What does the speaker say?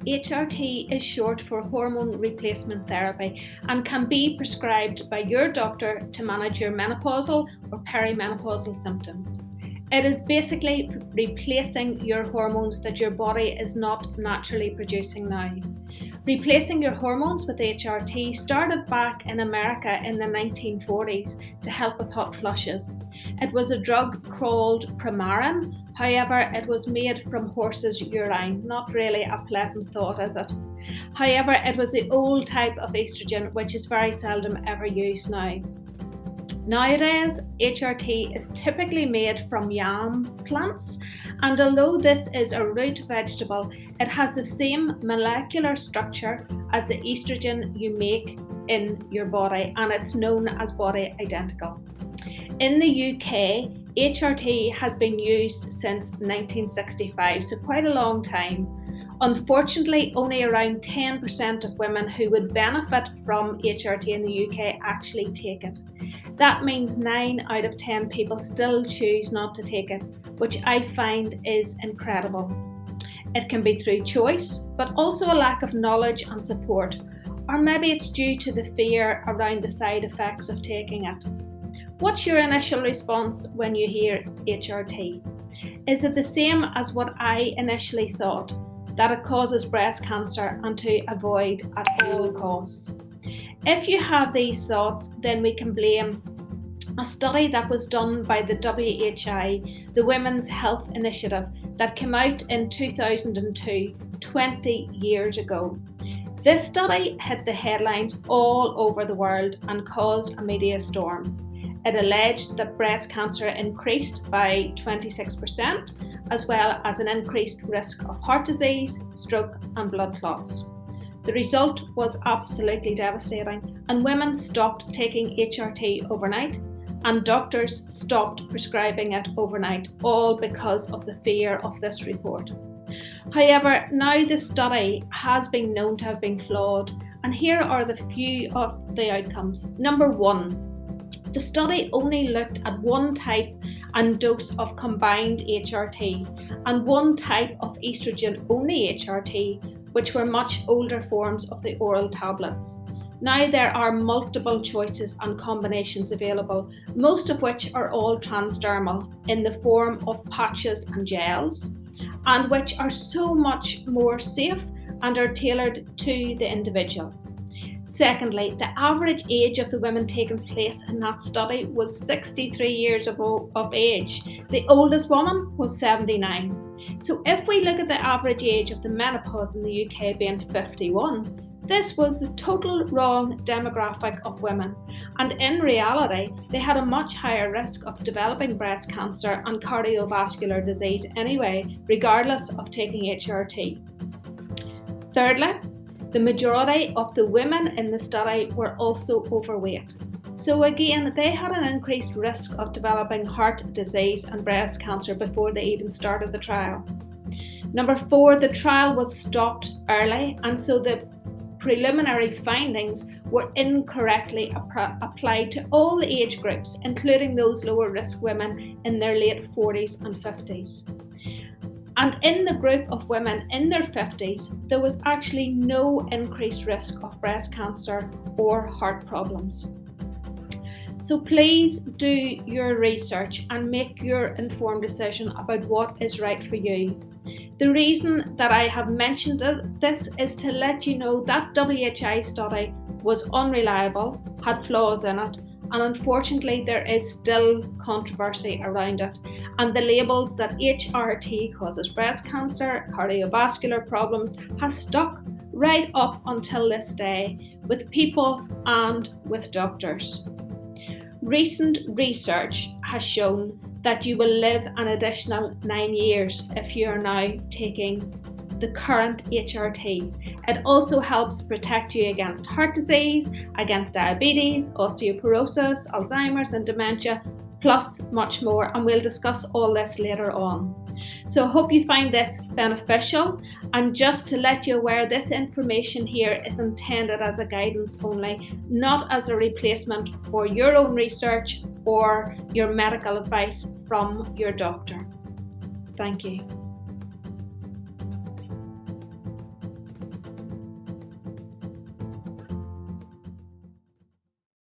HRT is short for hormone replacement therapy and can be prescribed by your doctor to manage your menopausal or perimenopausal symptoms. It is basically replacing your hormones that your body is not naturally producing now. Replacing your hormones with HRT started back in America in the 1940s to help with hot flushes. It was a drug called Premarin. However, it was made from horses' urine. Not really a pleasant thought, is it? However, it was the old type of estrogen, which is very seldom ever used now. Nowadays, HRT is typically made from yam plants, and although this is a root vegetable, it has the same molecular structure as the estrogen you make in your body, and it's known as body identical. In the UK, HRT has been used since 1965, so quite a long time. Unfortunately, only around 10% of women who would benefit from HRT in the UK actually take it. That means 9 out of 10 people still choose not to take it, which I find is incredible. It can be through choice, but also a lack of knowledge and support, or maybe it's due to the fear around the side effects of taking it. What's your initial response when you hear HRT? Is it the same as what I initially thought, that it causes breast cancer and to avoid at all costs? If you have these thoughts, then we can blame a study that was done by the WHI, the Women's Health Initiative, that came out in 2002, 20 years ago. This study hit the headlines all over the world and caused a media storm. It alleged that breast cancer increased by 26%, as well as an increased risk of heart disease, stroke, and blood clots. The result was absolutely devastating, and women stopped taking HRT overnight, and doctors stopped prescribing it overnight, all because of the fear of this report. However, now the study has been known to have been flawed, and here are the few of the outcomes. Number 1, the study only looked at one type and dose of combined HRT and one type of estrogen-only HRT, which were much older forms of the oral tablets. Now there are multiple choices and combinations available, most of which are all transdermal in the form of patches and gels, and which are so much more safe and are tailored to the individual. Secondly, the average age of the women taking place in that study was 63 years of age. The oldest woman was 79. So if we look at the average age of the menopause in the UK being 51, this was the total wrong demographic of women, and in reality, they had a much higher risk of developing breast cancer and cardiovascular disease anyway, regardless of taking HRT. Thirdly, the majority of the women in the study were also overweight. So again, they had an increased risk of developing heart disease and breast cancer before they even started the trial. Number 4, the trial was stopped early, and so the preliminary findings were incorrectly applied to all the age groups, including those lower risk women in their late 40s and 50s. And in the group of women in their 50s, there was actually no increased risk of breast cancer or heart problems. So please do your research and make your informed decision about what is right for you. The reason that I have mentioned this is to let you know that WHI study was unreliable, had flaws in it, and unfortunately there is still controversy around it, and the labels that HRT causes breast cancer, cardiovascular problems has stuck right up until this day with people and with doctors. Recent research has shown that you will live an additional 9 years if you are now taking the current HRT. It also helps protect you against heart disease, against diabetes, osteoporosis, Alzheimer's and dementia, plus much more, and we'll discuss all this later on. So I hope you find this beneficial, and just to let you aware, this information here is intended as a guidance only, not as a replacement for your own research or your medical advice from your doctor. Thank you.